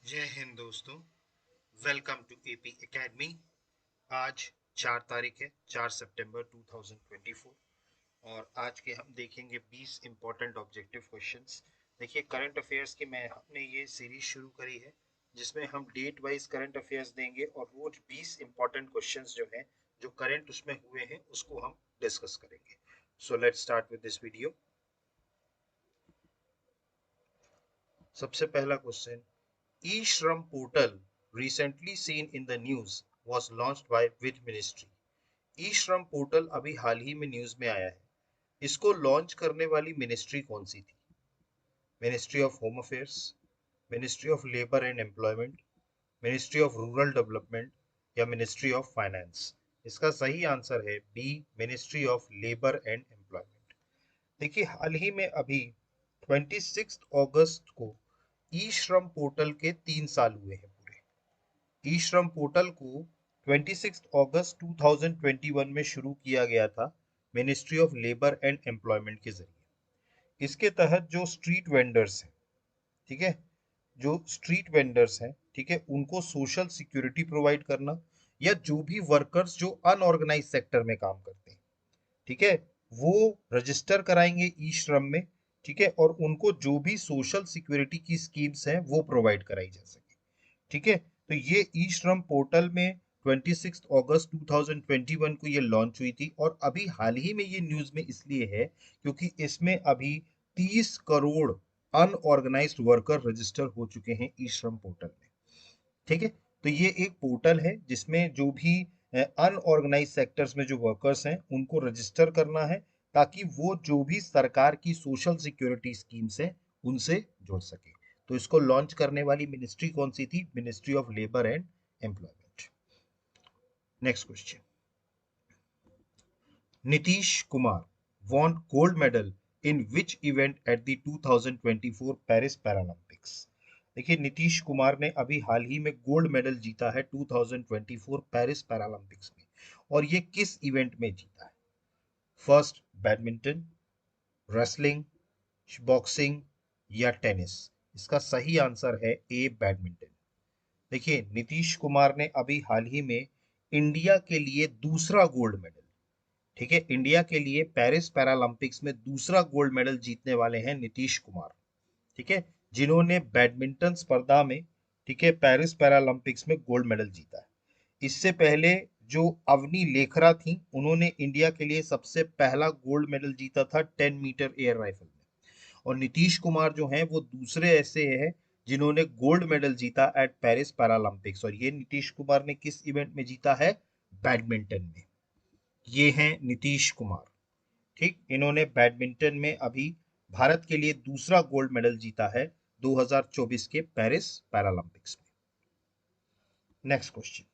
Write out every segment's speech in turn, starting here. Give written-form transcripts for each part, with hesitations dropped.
जय हिंद दोस्तों। Welcome to AP academy. आज 4 तारीख है, 4 सितंबर 2024। और आज के हम देखेंगे 20 इंपॉर्टेंट ऑब्जेक्टिव क्वेश्चंस। देखिए, करंट अफेयर्स की हमने ये सीरीज शुरू करी है जिसमें हम डेट वाइज करंट अफेयर्स देंगे और रोज 20 इंपॉर्टेंट क्वेश्चंस जो हैं, जो करंट उसमें हुए हैं, उसको हम डिस्कस करेंगे। So let's start with this video. सबसे पहला question, E-Shram portal recently seen in the news was launched by which ministry? E-Shram portal अभी हाल ही में न्यूज में आया है। इसको लॉन्च करने वाली मिनिस्ट्री कौन सी थी? Ministry of home affairs, ministry of labour and employment, ministry of rural development या मिनिस्ट्री ऑफ फाइनेंस? इसका सही आंसर है B, ministry of labour and employment. देखिए, हाल ही में अभी 26 अगस्त को ई श्रम पोर्टल के 3 साल हुए हैं पूरे। ई श्रम पोर्टल को 26 अगस्त 2021 में शुरू किया गया था ministry of labour and employment के जरिए। इसके तहत जो स्ट्रीट वेंडर्स हैं, ठीक है, जो स्ट्रीट वेंडर्स हैं, ठीक है, उनको सोशल सिक्योरिटी प्रोवाइड करना, या जो भी वर्कर्स जो अनऑर्गेनाइज सेक्टर में काम करते हैं, ठीक है, वो रजिस्टर कराएंगे ई श्रम में, ठीक है, और उनको जो भी सोशल सिक्योरिटी की स्कीम्स हैं वो प्रोवाइड कराई जा सके। ठीक है, तो ये ई श्रम पोर्टल में 26 अगस्त 2021 को ये लॉन्च हुई थी और अभी हाल ही में ये न्यूज में इसलिए है क्योंकि इसमें अभी 30 करोड़ अनऑर्गेनाइज्ड वर्कर रजिस्टर हो चुके हैं ई श्रम पोर्टल में। ठीक है, तो ये एक पोर्टल है जिसमें जो भी अनऑर्गेनाइज सेक्टर्स में जो वर्कर्स हैं उनको रजिस्टर करना है ताकि वो जो भी सरकार की सोशल सिक्योरिटी स्कीम्स हैं उनसे जुड़ सके। तो इसको लॉन्च करने वाली मिनिस्ट्री कौन सी थी? Ministry of labour and employment. Next question, Nitish Kumar won gold medal in which event at the 2024 Paris Paralympics? देखिए, नीतीश कुमार ने अभी हाल ही में गोल्ड मेडल जीता है 2024 पेरिस पैरालंपिक्स में। और ये किस इवेंट में जीता है? फर्स्ट, बैडमिंटन, रेसलिंग, बॉक्सिंग या टेनिस? इसका सही आंसर है ए, बैडमिंटन। देखिए, नीतीश कुमार ने अभी हाल ही में इंडिया के लिए दूसरा गोल्ड मेडल, ठीक है, इंडिया के लिए पेरिस पैरालंपिक्स में दूसरा गोल्ड मेडल जीतने वाले हैं नीतीश कुमार, ठीक है, जिन्होंने बैडमिंटन स्पर्धा में, ठीक है, पेरिस पैरालंपिक्स में गोल्ड मेडल जीता है। इससे पहले जो अवनी लेखरा थी, उन्होंने इंडिया के लिए सबसे पहला गोल्ड मेडल जीता था 10 मीटर एयर राइफल में। और नीतीश कुमार जो हैं वो दूसरे ऐसे हैं जिन्होंने गोल्ड मेडल जीता एट पेरिस पैरालंपिक्स। और ये नीतीश कुमार ने किस इवेंट में जीता है? बैडमिंटन में। ये हैं नीतीश कुमार। ठीक, इन्होंने बैडमिंटन में अभी भारत के लिए दूसरा गोल्ड मेडल जीता है 2024 के पेरिस पैरालंपिक्स में। Next question,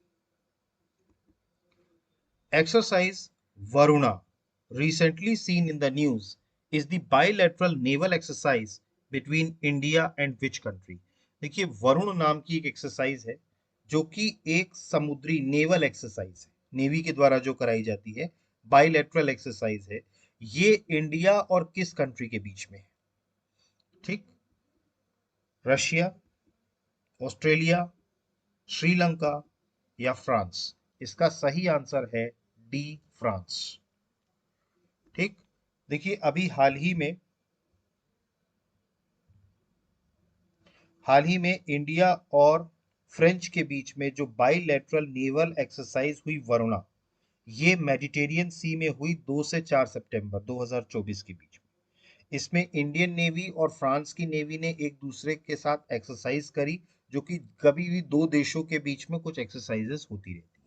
exercise Varuna recently seen in the news is the bilateral naval exercise between India and which country? देखिए, वरुण नाम की एक एक्सरसाइज है जो कि एक समुद्री नेवल एक्सरसाइज है, नेवी के द्वारा जो कराई जाती है, बाइलेटरल एक्सरसाइज है। ये इंडिया और किस कंट्री के बीच में है? ठीक, रशिया, ऑस्ट्रेलिया, श्रीलंका या फ्रांस? इसका सही आंसर है डी, फ्रांस। ठीक, देखिए, अभी हाल ही में इंडिया और फ्रेंच के बीच में जो बाइलेटरल नेवल एक्सरसाइज हुई वरुणा, ये मेडिटेरियन सी में हुई 2 से 4 सितंबर 2024 के बीच में। इसमें इंडियन नेवी और फ्रांस की नेवी ने एक दूसरे के साथ एक्सरसाइज करी, जो कि कभी भी दो देशों के बीच में कुछ एक्सरसाइजेस होती रहती है।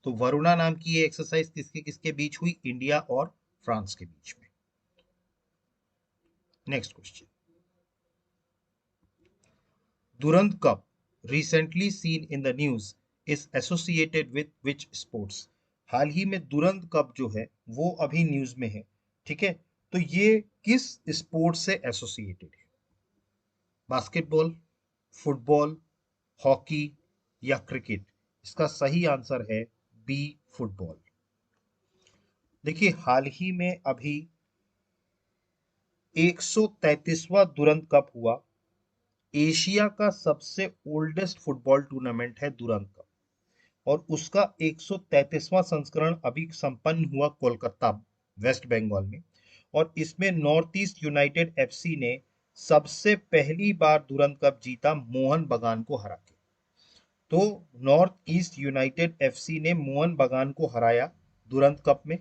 तो वरुणा नाम की ये एक्सरसाइज किसके किसके बीच हुई? इंडिया और फ्रांस के बीच में। Next question, Durand Cup, recently seen in the news, is associated with which sports? हाल ही में दुरंत कप जो है वो अभी न्यूज में है, ठीक है, तो ये किस स्पोर्ट से एसोसिएटेड है? बास्केटबॉल, फुटबॉल, हॉकी या क्रिकेट? इसका सही आंसर है बी, फुटबॉल। देखिए, हाल ही में अभी 133वां दुरंत कप हुआ एशिया का सबसे ओल्डेस्ट फुटबॉल टूर्नामेंट है दुरंत कप, और उसका 133वां संस्करण अभी संपन्न हुआ कोलकाता, वेस्ट बंगाल में। और इसमें नॉर्थ ईस्ट यूनाइटेड एफसी ने सबसे पहली बार दुरंत कप जीता, मोहन बगान को हरा के। तो नॉर्थ ईस्ट यूनाइटेड एफसी ने मोहन बगान को हराया दुरंत कप में,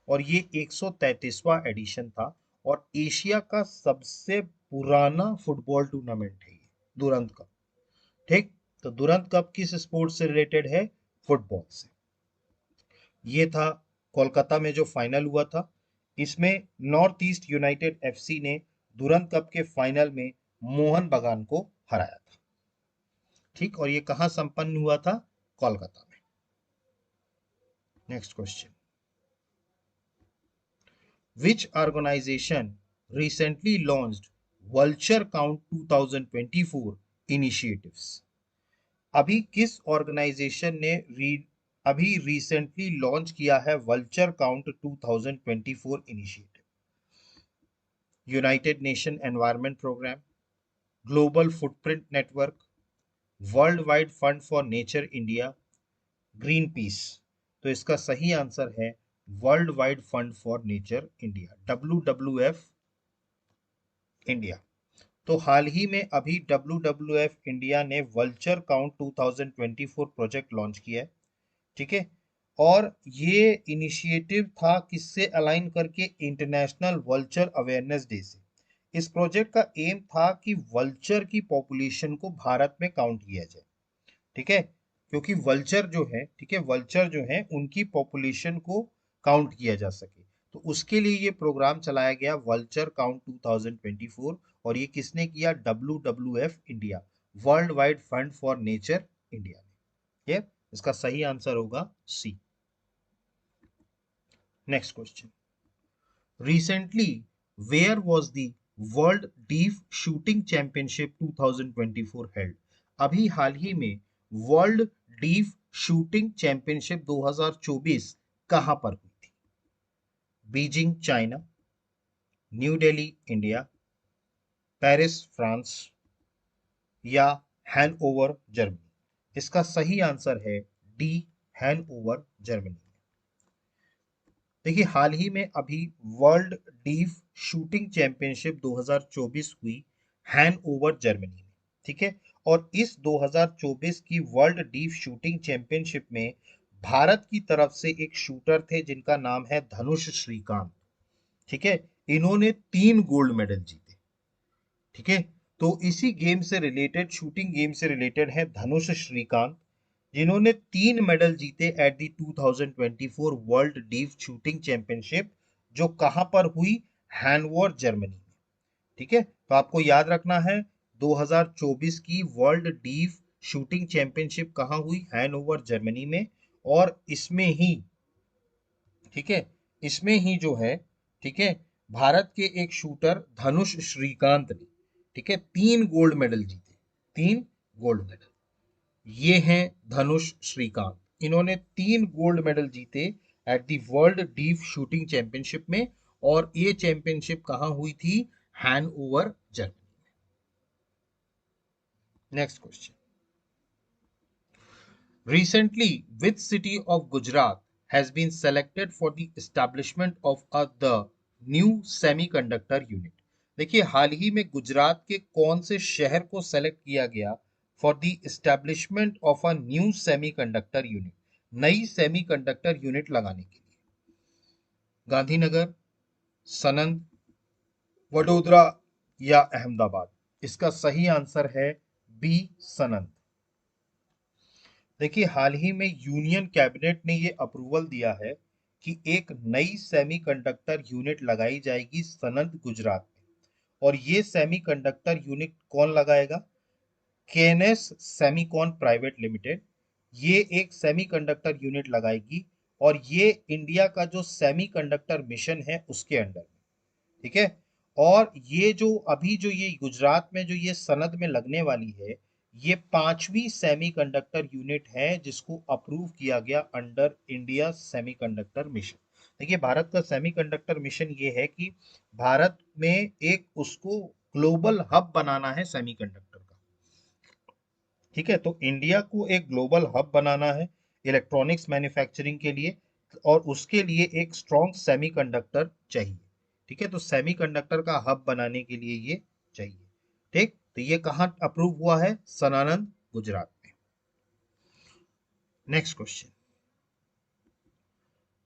और ये 133वां एडिशन था, और एशिया का सबसे पुराना फुटबॉल टूर्नामेंट है ये दुरंत कप। ठीक, तो दुरंत कप किस स्पोर्ट से रिलेटेड है? फुटबॉल से। ये था कोलकाता में जो फाइनल हुआ था, इसमें नॉर्थ ईस्ट यूनाइटेड एफसी ने दुरंत कप के फाइनल में मोहन बगान को हराया था। ठीक, और ये कहां संपन्न हुआ था? कोलकाता में। Next question, which organisation recently launched vulture count 2024 initiatives? अभी किस ऑर्गेनाइजेशन ने अभी रिसेंटली लॉन्च किया है vulture count 2024 initiative? United Nation Environment Programme, Global Footprint Network, World Wide Fund for Nature India, Greenpeace? तो इसका सही आंसर है World Wide Fund for Nature India, WWF India. तो हाल ही में अभी WWF इंडिया ने वल्चर काउंट 2024 प्रोजेक्ट लॉन्च किया है। ठीक है, और ये इनिशिएटिव था किससे अलाइन करके? इंटरनेशनल वल्चर अवेयरनेस डे से। इस प्रोजेक्ट का एम था कि वल्चर की पॉपुलेशन को भारत में काउंट किया जाए। ठीक है, क्योंकि वल्चर जो है, ठीक है, वल्चर जो है उनकी पॉपुलेशन को काउंट किया जा सके, तो उसके लिए ये प्रोग्राम चलाया गया वल्चर काउंट 2024। और ये किसने किया? WWF India, World Wide Fund for Nature India ने। ये इसका सही आंसर होगा C. Next question, recently where was the world deaf shooting championship 2024 held? अभी हाल ही में वर्ल्ड डीफ शूटिंग चैंपियनशिप 2024 कहां पर हुई थी? Beijing China, new Delhi India, Paris France, या हैनओवर जर्मनी? इसका सही आंसर है डी, हैनओवर जर्मनी। देखिए, हाल ही में अभी वर्ल्ड डीफ शूटिंग चैंपियनशिप 2024 हुई हैनओवर जर्मनी में। ठीक है, और इस 2024 की वर्ल्ड डीफ शूटिंग चैंपियनशिप में भारत की तरफ से एक शूटर थे जिनका नाम है धनुष श्रीकांत। ठीक है, इन्होंने 3 गोल्ड मेडल जीते। ठीक है, तो इसी गेम से रिलेटेड, शूटिंग गेम से रिलेटेड है धनुष श्रीकांत, जिन्होंने 3 मेडल जीते at the 2024 world deaf shooting championship, जो कहां पर हुई? हैनोवर जर्मनी में। ठीक है, तो आपको याद रखना है 2024 की वर्ल्ड डीफ शूटिंग चैंपियनशिप कहां हुई? हैनोवर जर्मनी में। और इसमें ही, ठीक है, इसमें ही जो है, ठीक है, भारत के एक शूटर धनुष श्रीकांत ने, ठीक है, 3 गोल्ड मेडल जीते, 3 गोल्ड मेडल। ये हैं धनुष श्रीकांत, इन्होंने 3 गोल्ड मेडल जीते at the world deep shooting championship में, और ये चैंपियनशिप कहां हुई थी? हैनओवर जर्मनी में। Next question, recently which city of Gujarat has been selected for the establishment of the new semiconductor unit? देखिए, हाल ही में गुजरात के कौन से शहर को सेलेक्ट किया गया for the establishment of a new semiconductor unit, नई सेमीकंडक्टर यूनिट लगाने के लिए? गांधीनगर, सनंद, वडोदरा, या अहमदाबाद? इसका सही आंसर है बी, सनंद। देखिए, हाल ही में यूनियन कैबिनेट ने ये अप्रूवल दिया है कि एक नई सेमीकंडक्टर यूनिट लगाई जाएगी सनंद, गुजरात में। और ये सेमीकंडक्टर यूनिट कौन लगाएगा? केएनएस सेमीकॉन प्राइवेट लिमिटेड, ये एक सेमीकंडक्टर यूनिट लगाएगी, और ये इंडिया का जो सेमीकंडक्टर मिशन है उसके अंडर में। ठीक है, और ये जो अभी जो ये गुजरात में जो ये सनद में लगने वाली है, ये 5वीं सेमीकंडक्टर यूनिट है जिसको अप्रूव किया गया अंडर इंडिया सेमीकंडक्टर मिशन। देखिए, भारत का सेमीकंडक्टर मिशन ये है कि भारत में एक उसको ग्लोबल हब बनाना है सेमीकंडक्टर का। ठीक है, तो इंडिया को एक ग्लोबल हब बनाना है इलेक्ट्रॉनिक्स मैन्युफैक्चरिंग के लिए, और उसके लिए एक स्ट्रॉन्ग सेमीकंडक्टर चाहिए। ठीक है, तो सेमीकंडक्टर का हब बनाने के लिए ये चाहिए। ठीक, तो ये कहाँ अप्रूव हुआ है? सनानंद, गुजरात में। Next question,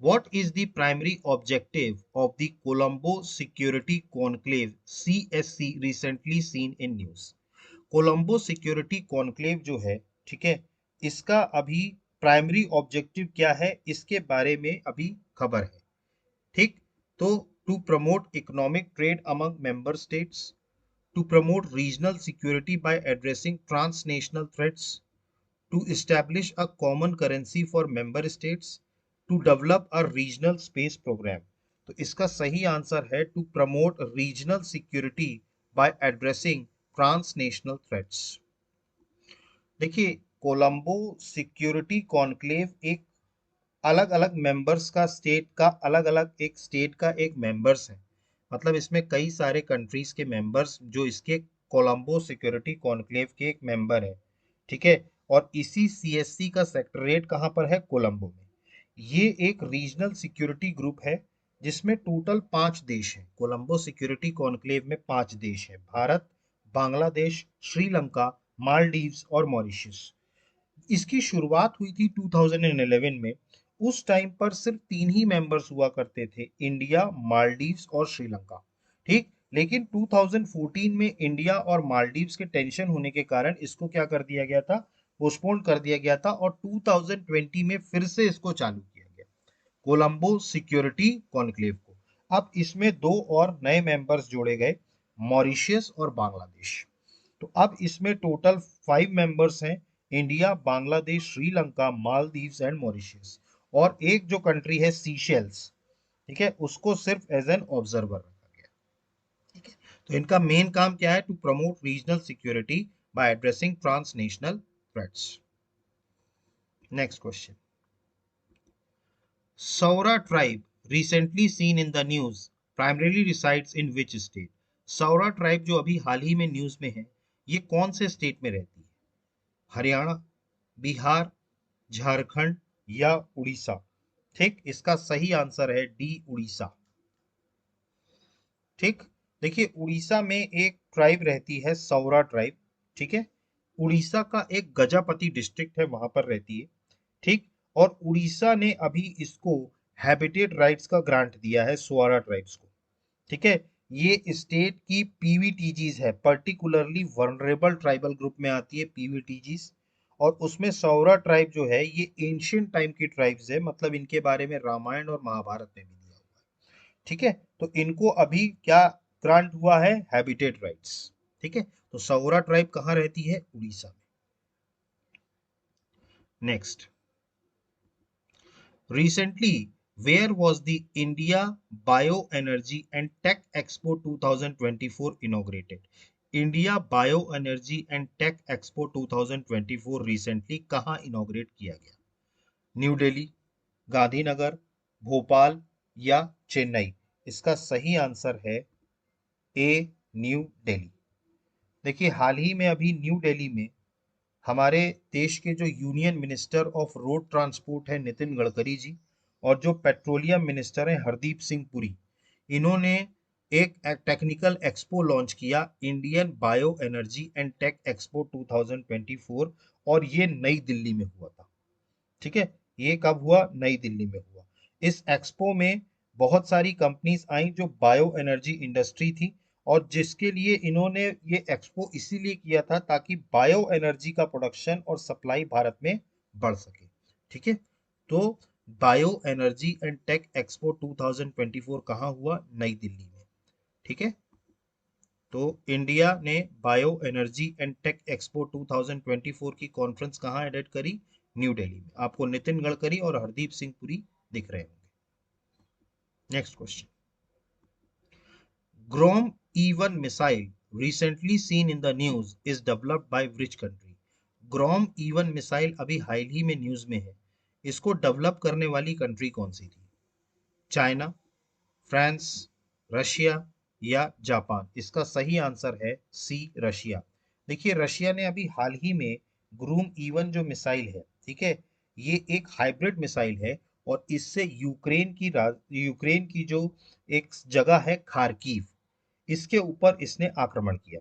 what is the primary objective of the Colombo Security Conclave CSC recently seen in news? Colombo security conclave जो है, ठीक है, इसका अभी प्राइमरी ऑब्जेक्टिव क्या है, इसके बारे में अभी खबर है। ठीक, तो to promote economic trade among member states, to promote regional security by addressing transnational threats, to establish a common currency for member states, to develop a regional space program। तो इसका सही आंसर है to promote regional security by addressing transnational threats. देखिए, Colombo security conclave एक अलग अलग members का, state का अलग अलग, एक स्टेट का एक मेंबर्स है, मतलब इसमें कई सारे कंट्रीज के मेंबर्स जो इसके कोलंबो सिक्योरिटी कॉन्क्लेव के एक मेंबर है। ठीक है, और इसी सीएससी का सेक्रेटरीट कहाँ पर है? कोलंबो में। ये एक रीजनल सिक्योरिटी ग्रुप है जिसमें टोटल 5 देश हैं। कोलंबो सिक्योरिटी कॉन्क्लेव में 5 देश हैं: भारत, बांग्लादेश, श्रीलंका, मालदीव्स और मॉरिशस। इसकी शुरुआत हुई थी 2011 में। उस टाइम पर सिर्फ 3 ही मेंबर्स हुआ करते थे: इंडिया, मालदीव्स और श्रीलंका। ठीक, लेकिन 2014 में इंडिया और मालदीव्स के टेंशन होने के कारण इसको क्या कर दिया गया था? पोस्टपोन कर दिया गया था, और 2020 में फिर से इसको चालू किया गया, कोलंबो सिक्योरिटी कॉन्क्लेव को। अब इसमें 2 और नए मेंबर्स जोड़े गए, मॉरिशियस और बांग्लादेश। तो अब इसमें टोटल 5 मेंबर्स हैं: India, Bangladesh, Sri Lanka, Maldives and Mauritius. और एक जो कंट्री है सीशेल्स, ठीक है, उसको सिर्फ एज एन ऑब्जर्वर रखा गया। ठीक है, तो इनका मेन काम क्या है? To promote regional security by addressing transnational threats. Next question, Saura tribe recently seen in the news primarily resides in which state? Saura tribe जो अभी हाल ही में न्यूज में है, ये कौन से स्टेट में रहती है? हरियाणा, बिहार, झारखंड या उड़ीसा? ठीक, इसका सही आंसर है डी, उड़ीसा। ठीक, देखिए, उड़ीसा में एक ट्राइब रहती है, सौरा ट्राइब। ठीक है, उड़ीसा का एक गजापति डिस्ट्रिक्ट है, वहां पर रहती है। ठीक, और उड़ीसा ने अभी इसको हैबिटेट राइट्स का ग्रांट दिया है सौरा ट्राइब्स को। ठीक है, ये स्टेट की पीवीटीजीज है, पर्टिकुलरली वनरेबल ट्राइबल ग्रुप में आती है पीवीटीजीज। और उसमें सौरा ट्राइब जो है ये एंशियंट टाइम की ट्राइब्स है, मतलब इनके बारे में रामायण और महाभारत में भी दिया हुआ है। ठीक है, तो इनको अभी क्या ग्रांट हुआ है? Habitat rights. ठीक है, तो सौरा ट्राइब कहाँ रहती है? उड़ीसा में। Next, recently, where was the India Bioenergy and Tech Expo 2024 inaugurated? India bio energy and tech expo 2024 recently कहाँ इनॉग्रेट किया गया? न्यू दिल्ली, गांधीनगर, भोपाल या चेन्नई? इसका सही आंसर है ए, न्यू दिल्ली। देखिए, हाल ही में अभी न्यू दिल्ली में हमारे देश के जो union minister of road transport है नितिन गडकरी जी, और जो पेट्रोलियम मिनिस्टर है हरदीप सिंह पुरी, इन्होंने एक टेक्निकल एक्सपो लॉन्च किया, Indian bio energy and tech expo 2024, और ये नई दिल्ली में हुआ था। ठीक है, ये कब हुआ? नई दिल्ली में हुआ। इस एक्सपो में बहुत सारी कंपनीज आई जो बायो एनर्जी इंडस्ट्री थी, और जिसके लिए इन्होंने ये एक्सपो इसीलिए किया था ताकि बायो एनर्जी का प्रोडक्शन और सप्लाई भारत में बढ़ सके। ठीक है, तो bio energy and tech expo 2024 कहाँ हुआ? नई दिल्ली में। ठीक है, तो इंडिया ने bio energy and tech expo 2024 की कॉन्फ्रेंस कहाँ एडेड करी? न्यू दिल्ली में। आपको नितिन गडकरी और हरदीप सिंह पुरी दिख रहे होंगे। नेक्स्ट क्वेश्चन, ग्रोम E1 missile recently seen in the news is developed by which country? ग्रोम E1 मिसाइल अभी हाल ही में न्यूज में है, इसको डेवलप करने वाली कंट्री कौन सी थी? चाइना, फ्रांस, रशिया या जापान? इसका सही आंसर है सी, रशिया। देखिए, रशिया ने अभी हाल ही में ग्रूम E1 जो मिसाइल है, ठीक है, ये एक हाइब्रिड मिसाइल है और इससे यूक्रेन की जो एक जगह है खार्किव, इसके ऊपर इसने आक्रमण किया।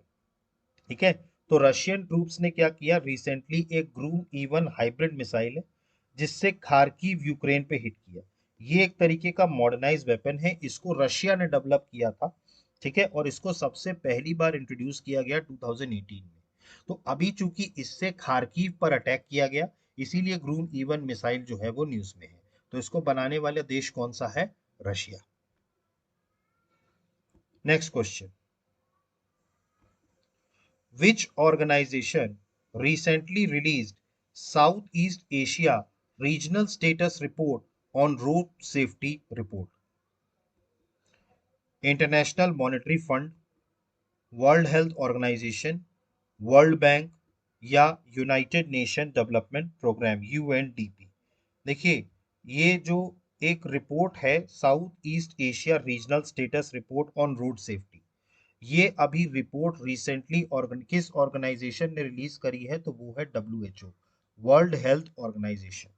ठीक है, तो रशियन ट्रूप्स ने क्या किया, रिसेंटली एक ग्रूम E1 हाइब्रिड मिसाइल है जिससे खार्किव यूक्रेन पे हिट किया। ये एक तरीके का मॉडर्नाइज वेपन है, इसको रशिया ने डेवलप किया था। ठीक है, और इसको सबसे पहली बार इंट्रोड्यूस किया गया 2018 में। तो अभी चूंकि इससे खार्किव पर अटैक किया गया, इसीलिए ग्रूम E1 मिसाइल जो है वो न्यूज में है। तो इसको बनाने वाला देश कौन सा है, Russia. Next question, which organization recently released Southeast Asia Regional Status Report on Road Safety Report? International Monetary Fund, world health organization, world bank या united nation development program UNDP. देखिए, ये जो एक रिपोर्ट है south east Asia regional status report on road safety, ये अभी report recently किस organisation ने रिलीज करी है, तो वो है डब्ल्यू वर्ल्ड हेल्थ ऑर्गेनाइजेशन।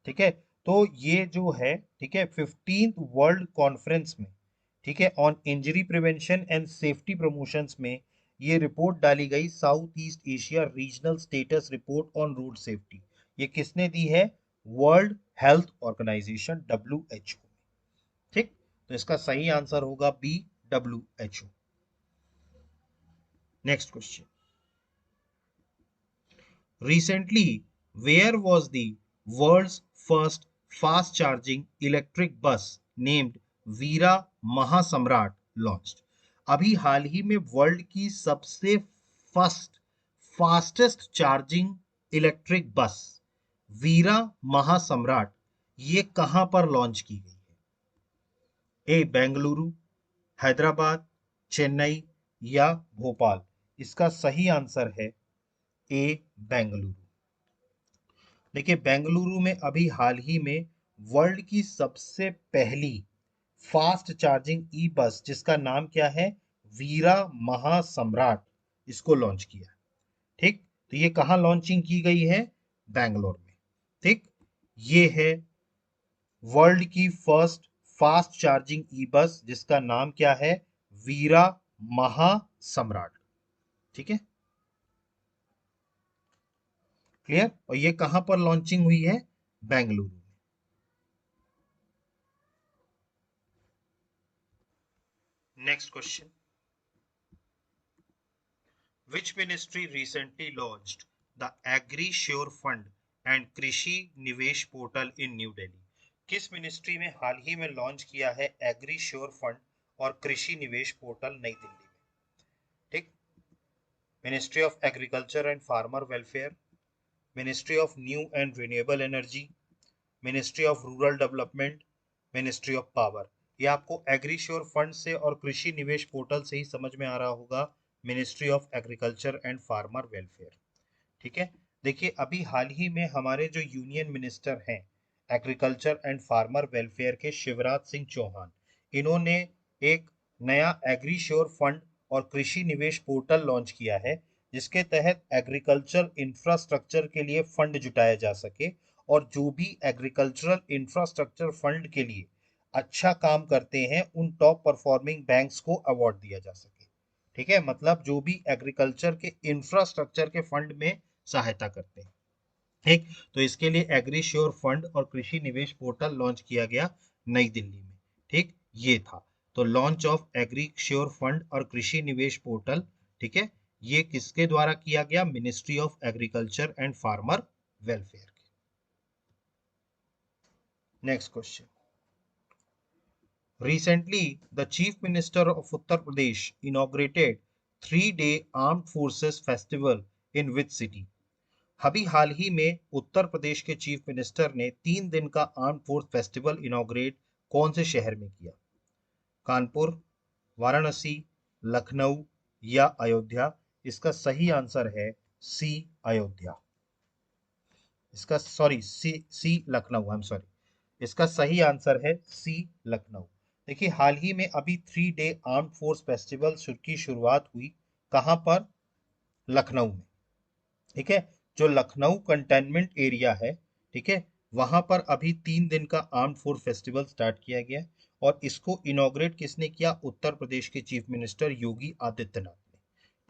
ठीक है, तो ये जो है, ठीक है, 15th वर्ल्ड कॉन्फ्रेंस में, ठीक है, on injury prevention and safety promotions में ये रिपोर्ट डाली गई, south east Asia regional status report on road safety. ये किसने दी है, वर्ल्ड हेल्थ ऑर्गेनाइजेशन WHO। ठीक, तो इसका सही आंसर होगा B, WHO। Next question, recently where was the world's first fast charging electric bus named Veera महासम्राट launched? अभी हाल ही में वर्ल्ड की सबसे फास्टेस्ट चार्जिंग इलेक्ट्रिक बस वीरा महासम्राट, ये कहां पर लॉन्च की गई है? ए बेंगलुरु, हैदराबाद, चेन्नई या भोपाल? इसका सही आंसर है ए बेंगलुरु। देखिए, बेंगलुरु में अभी हाल ही में वर्ल्ड की सबसे पहली फास्ट चार्जिंग ई बस, जिसका नाम क्या है, वीरा महासम्राट, इसको लॉन्च किया। ठीक, तो ये कहाँ लॉन्चिंग की गई है, बैंगलोर में। ठीक, ये है वर्ल्ड की फर्स्ट फास्ट चार्जिंग ई बस, जिसका नाम क्या है, वीरा महासम्राट। ठीक है, क्लियर, और ये कहां पर लॉन्चिंग हुई है, बेंगलुरु में। Next question, which ministry recently launched the Agri Sure Fund and Krishi Nivesh Portal in New Delhi? किस मिनिस्ट्री में हाल ही में लॉन्च किया है एग्री श्योर फंड और कृषि निवेश पोर्टल नई दिल्ली में? ठीक, ministry of agriculture and farmer welfare, ministry of new and renewable energy, ministry of rural development, ministry of power. ये आपको एग्री श्योर फंड से और कृषि निवेश पोर्टल से ही समझ में आ रहा होगा, ministry of agriculture and farmer welfare. ठीक है, देखिए, अभी हाल ही में हमारे जो यूनियन मिनिस्टर हैं एग्रीकल्चर एंड फार्मर वेलफेयर के, शिवराज सिंह चौहान, इन्होंने एक नया एग्री श्योर फंड और कृषि निवेश पोर्टल लॉन्च किया है, जिसके तहत एग्रीकल्चर इंफ्रास्ट्रक्चर के लिए फंड जुटाया जा सके और जो भी एग्रीकल्चरल इंफ्रास्ट्रक्चर फंड के लिए अच्छा काम करते हैं, उन टॉप परफॉर्मिंग बैंक्स को अवार्ड दिया जा सके। ठीक है, मतलब जो भी एग्रीकल्चर के इंफ्रास्ट्रक्चर के फंड में सहायता करते हैं। ठीक, तो इसके लिए एग्री श्योर फंड और कृषि निवेश पोर्टल लॉन्च किया गया नई दिल्ली में। ठीक, ये था, तो launch of agri sure fund और कृषि निवेश पोर्टल, ठीक है, ये किसके द्वारा किया गया, ministry of agriculture and farmer welfare. Next question, recently the chief minister of Uttar Pradesh inaugurated 3-day armed forces festival in which city? अभी हाल ही में उत्तर प्रदेश के चीफ मिनिस्टर ने 3 दिन का आर्म फोर्स फेस्टिवल इनॉग्रेट कौन से शहर में किया? कानपुर, वाराणसी, लखनऊ या अयोध्या? इसका सही आंसर है सी, अयोध्या। इसका sorry C Lucknow, I am sorry, इसका सही आंसर है सी, लखनऊ। देखिए, हाल ही में अभी 3-डे आर्म्ड फोर्स फेस्टिवल की शुरुआत हुई, कहां पर, लखनऊ में। ठीक है, जो लखनऊ कंटेनमेंट एरिया है, ठीक है, वहां पर अभी 3 दिन का आर्म्ड फोर्स फेस्टिवल स्टार्ट किया गया है। और इसको इनॉग्रेट किसने किया? उत्तर प्रदेश के चीफ मिनिस्टर योगी आदित्यनाथ ने।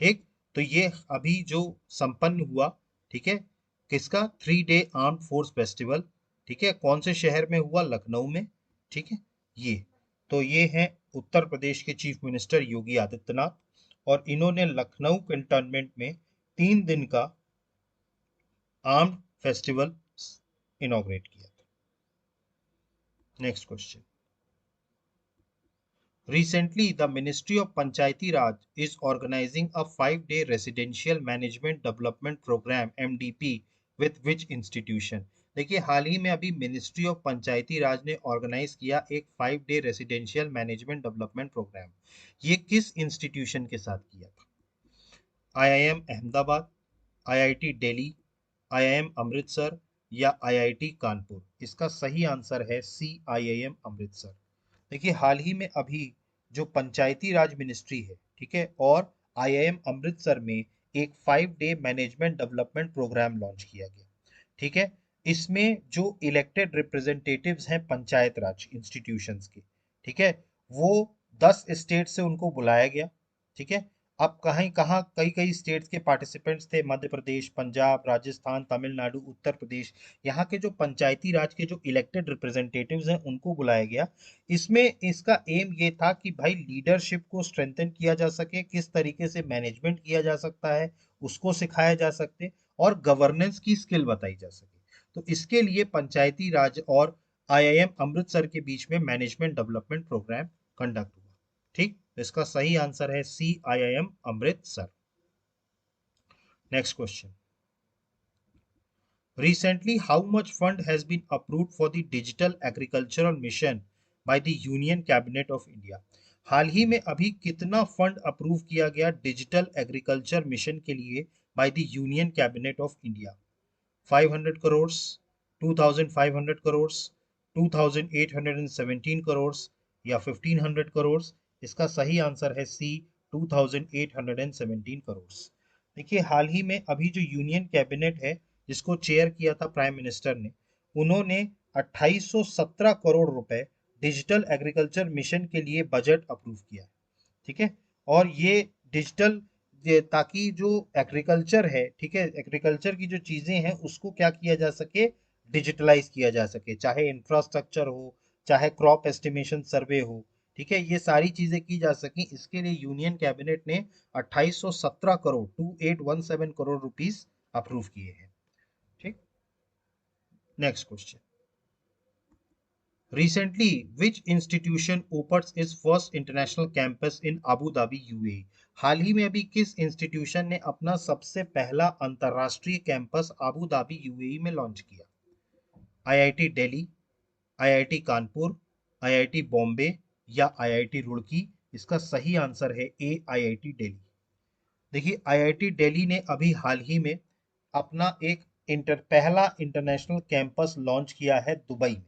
ठीक, तो ये अभी जो संपन्न हुआ, ठीक है, किसका? 3 डे आर्म्ड फोर्स फेस्टिवल, ठीक है, कौन से शहर में हुआ? लखनऊ में। ठीक है, ये तो ये है उत्तर प्रदेश के चीफ मिनिस्टर योगी आदित्यनाथ, और इन्होंने लखनऊ कैंटोनमेंट में 3 दिन का आर्म्ड फेस्टिवल इनॉग्रेट किया था। Next question. Recently, the Ministry of Panchayati Raj is organizing a 5 day residential management development program (MDP) with which institution? देखिए, हाल ही में अभी मिनिस्ट्री ऑफ पंचायती राज ने ऑर्गेनाइज किया एक 5 day residential management development programme. ये किस इंस्टीट्यूशन के साथ किया था? IIM Ahmedabad, IIT Delhi, IIM Amritsar या आईआईटी कानपुर? इसका सही आंसर है सी, आईआईएम अमृतसर। देखिए, हाल ही में अभी जो पंचायती राज मिनिस्ट्री है, ठीक है, और आईआईएम अमृतसर में एक 5 day management development programme launch किया गया। ठीक है, इसमें जो इलेक्टेड रिप्रेजेंटेटिव्स हैं पंचायत राज इंस्टीट्यूशंस के, ठीक है, वो 10 स्टेट से उनको बुलाया गया। ठीक है, अब कहीं कहाँ कई कई स्टेट्स के पार्टिसिपेंट्स थे, मध्य प्रदेश, पंजाब, राजस्थान, तमिलनाडु, उत्तर प्रदेश। यहाँ के जो पंचायती राज के जो इलेक्टेड रिप्रेजेंटेटिव्स हैं उनको बुलाया गया। इसमें इसका एम ये था कि भाई लीडरशिप को स्ट्रेंथन किया जा सके, किस तरीके से मैनेजमेंट किया जा सकता है उसको सिखाया जा सके, और गवर्नेंस की स्किल बताई जा सके। तो इसके लिए पंचायती राज और आईआईएम अमृतसर के बीच में मैनेजमेंट डेवलपमेंट प्रोग्राम कंडक्ट हुआ। ठीक, तो इसका सही आंसर है C, IIM Amritsar. Next question. Recently, how much fund has been approved for the Digital Agricultural Mission by the Union Cabinet of India? हाल ही में अभी कितना फंड अप्रूव किया गया डिजिटल एग्रीकल्चर मिशन के लिए by the union cabinet of India? 500 crore, 2500 crore, 2817 crore या 1500 करोड़? इसका सही आंसर है सी, 2817 करोड़। देखिए, हाल ही में अभी जो यूनियन कैबिनेट है जिसको चेयर किया था प्राइम मिनिस्टर ने, उन्होंने 2817 करोड़ रुपए डिजिटल एग्रीकल्चर मिशन के लिए बजट अप्रूव किया। ठीक है, और ये डिजिटल, ताकि जो एग्रीकल्चर है, ठीक है, एग्रीकल्चर की जो चीजें हैं उसको क्या किया जा सके? डिजिटलाइज किया जा सके, चाहे इंफ्रास्ट्रक्चर हो, चाहे क्रॉप एस्टिमेशन सर्वे हो, ठीक है, ये सारी चीजें की जा सके। इसके लिए यूनियन कैबिनेट ने 2817 करोड़ 2817 करोड़ रुपीस अप्रूव किए हैं। ठीक, next question. Recently, which institution opens its first international campus in Abu Dhabi, UAE? हाल ही में अभी किस इंस्टीट्यूशन ने अपना सबसे पहला अंतरराष्ट्रीय कैंपस आबू धाबी यूएई में लॉन्च किया? IIT Delhi, IIT Kanpur, IIT Bombay या आईआईटी रुड़की? इसका सही आंसर है ए, आईआईटी दिल्ली। देखिए, आईआईटी दिल्ली ने अभी हाल ही में अपना एक पहला इंटरनेशनल कैंपस लॉन्च किया है दुबई में।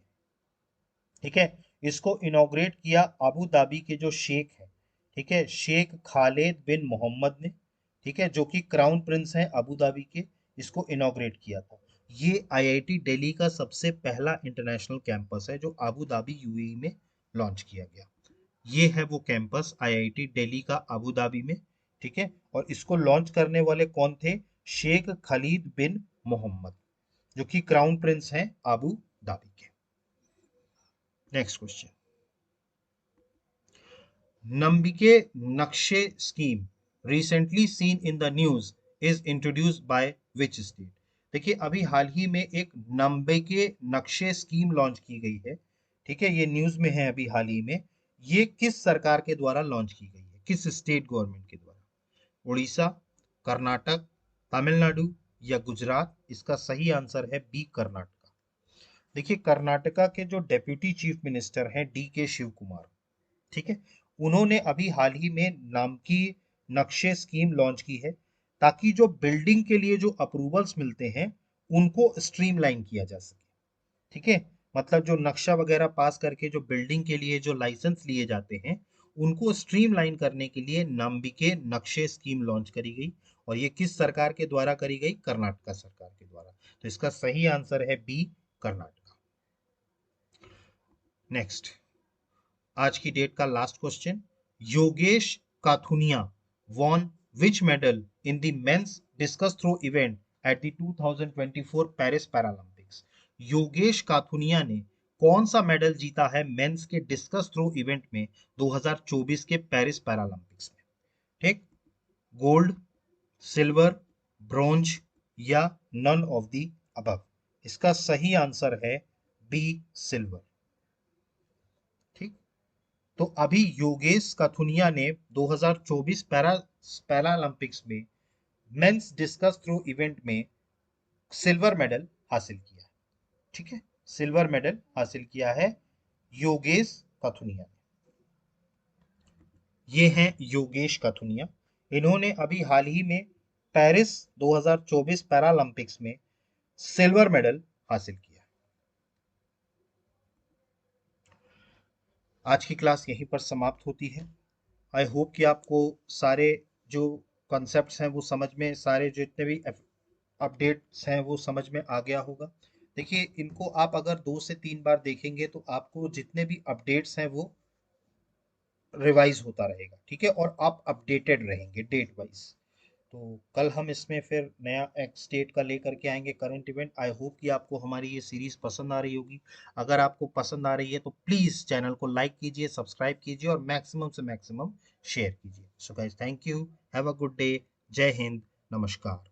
ठीक है, इसको इनॉग्रेट किया अबू धाबी के जो शेख है, ठीक है, शेख खालिद बिन मोहम्मद ने, ठीक है, जो कि क्राउन प्रिंस हैं अबू धाबी के, इसको इनॉग्रेट किया था। ये आईआईटी दिल्ली का सबसे पहला इंटरनेशनल कैंपस है जो अबू धाबी यूएई में लॉन्च किया गया। ये है वो कैंपस आईआईटी दिल्ली का अबू धाबी में। ठीक है, और इसको लॉन्च करने वाले कौन थे? शेख खालिद बिन मोहम्मद, जो कि क्राउन प्रिंस हैं अबू धाबी के। Next question. Nambike Nakshe scheme recently seen in the news is introduced by which state? देखिए, अभी हाल ही में एक नंबिके नक्शे स्कीम लॉन्च की गई है। ठीक है, ये न्यूज में है अभी हाल ही में। ये किस सरकार के द्वारा लॉन्च की गई है, किस स्टेट गवर्नमेंट के द्वारा? उड़ीसा, कर्नाटक, तमिलनाडु या गुजरात? इसका सही आंसर है बी, कर्नाटका। देखिए, कर्नाटका के जो डेप्यूटी चीफ मिनिस्टर हैं डी के शिव कुमार, ठीक है, उन्होंने अभी हाल ही में नाम की नक्शे स्कीम लॉन्च की है, ताकि जो बिल्डिंग के लिए जो अप्रूवल्स मिलते हैं उनको स्ट्रीमलाइन किया जा सके। ठीक है, मतलब जो नक्शा वगैरह पास करके जो बिल्डिंग के लिए जो लाइसेंस लिए जाते हैं उनको स्ट्रीमलाइन करने के लिए नाम्बिके नक्शे स्कीम लॉन्च करी गई। और ये किस सरकार के द्वारा करी गई? कर्नाटक सरकार के द्वारा। तो इसका सही आंसर है बी, कर्नाटक। नेक्स्ट, आज की डेट का last question. Yogesh Kathuniya won which medal in the men's discus throw event at the 2024 Paris Paralympics? Yogesh Kathuniya ने कौन सा मेडल जीता है मेंस के डिस्कस थ्रो इवेंट में 2024 के पेरिस पैरालंपिक्स में? ठीक, गोल्ड, सिल्वर, ब्रॉन्ज या नन ऑफ द अबव? इसका सही आंसर है बी, सिल्वर। ठीक, तो अभी योगेश काथुनिया ने 2024 पैरालंपिक्स में मेंस डिस्कस थ्रो इवेंट में सिल्वर मेडल हासिल किया है। ठीक है, सिल्वर मेडल हासिल किया है योगेश काथुनिया ने। ये हैं योगेश काथुनिया। इन्होंने अभी हाल ही में पेरिस 2024 पैरालंपिक्स में सिल्वर मेडल हासिल किया। आज की क्लास यहीं पर समाप्त होती है। आई होप कि आपको सारे जो कॉन्सेप्ट्स हैं वो समझ में, सारे जितने भी अपडेट्स हैं वो समझ में आ गया होगा। देखिए, इनको आप अगर 2 से 3 बार देखेंगे तो आपको जितने भी अपडेट्स हैं वो रिवाइज होता रहेगा। ठीक है, और आप अपडेटेड रहेंगे डेट वाइज। तो कल हम इसमें फिर नया एक स्टेट का लेकर के आएंगे करंट इवेंट। आई होप कि आपको हमारी ये सीरीज पसंद आ रही होगी। अगर आपको पसंद आ रही है तो प्लीज चैनल को लाइक कीजिए, सब्सक्राइब कीजिए और मैक्सिमम से मैक्सिमम शेयर कीजिए। So guys, thank you, have a good day, जय हिंद, नमस्कार।